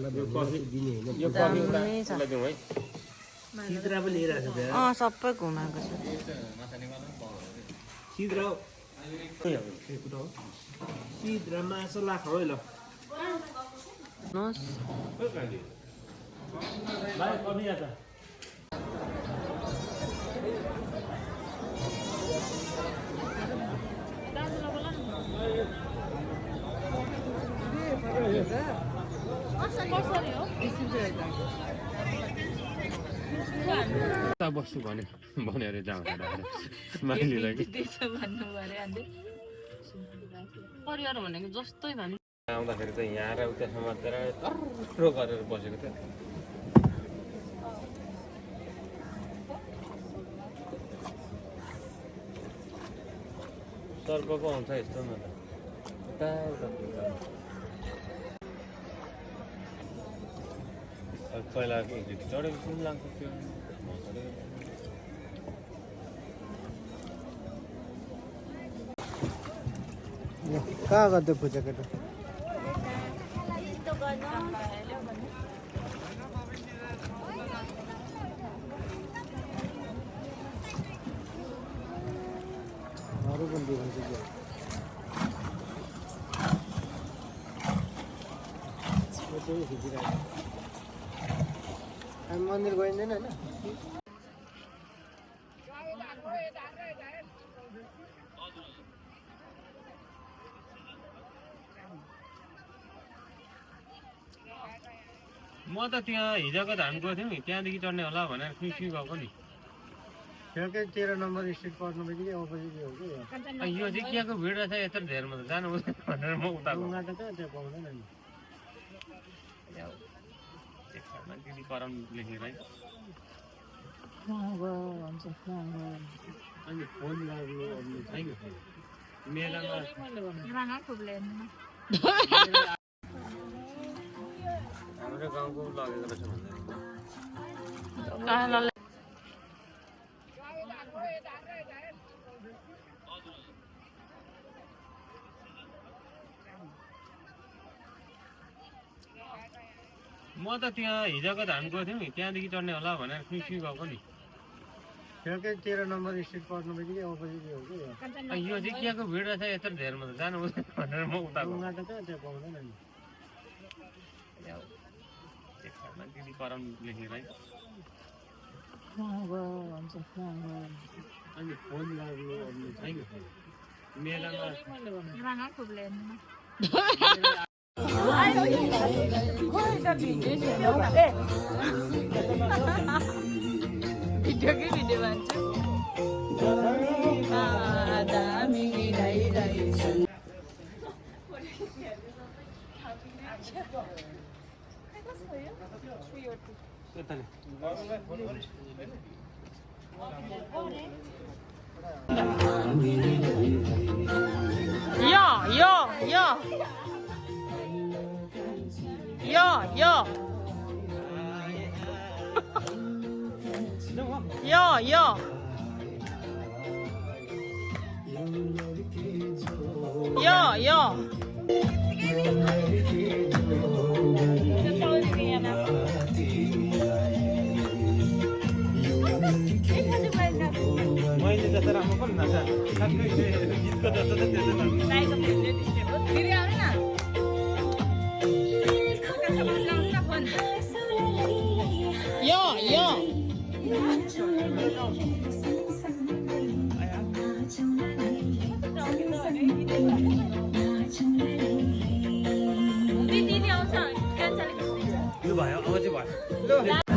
यो कफी उता दिउँ है सिद्रा पनि लिइरहेको छ सबै घुमाएको छ सिद्रा सिद्रा मासु लाख हो ल भाइ कफी आता बस्छु भने अरे जाउँ माइलीलाई परिवार भनेको जस्तै भन्नु आउँदाखेरि चाहिँ यहाँ र उता समातेर तर्रो गरेर बसेको थियो सर्पको आउँछ यस्तोमा त पहिला चढेको सुन लाग्छ त्यो कहाँ गर्दै पूजा केटा मन्दिर गइँदैन होइन म त त्यहाँ हिजोको धाम गएको थियौँ नि त्यहाँदेखि चढ्ने होला भनेर खुसी गएको नि ठ्याक्कै 13 नम्बर स्ट्रिट पर्नु बित्तिकै अपोजिट हो कि यो चाहिँ केको भिड रहेछ यत्रो धेरमा त जानु भनेर म उता ढुङ्गा त कहाँ त्यहाँ पाउँदैन नि करम लेखेर है अनि फोन लाग्नु छैन मेलामा हाम्रो गाउँको लगेको रहेछ म त त्यहाँ हिजोको धाम गएको थियौँ नि त्यहाँदेखि चढ्ने होला भनेर खुसी गएको नि ठ्याक्कै 13 नम्बर स्ट्रिट पर्नु बित्तिकै अपोजिट हो कि यो चाहिँ केको भिड रहेछ यत्रो धेरमा त जानु भनेर म उता ढुङ्गा त कहाँ त्यहाँ पाउँदैन नि करम लेखेर है अनि फोन लाग्नु छैन मेलामा भिडियो भन्छु मैले जस्तो राम्रो पनि नछ गीतको जस्तो त त्यो यो भयो अब चाहिँ भयो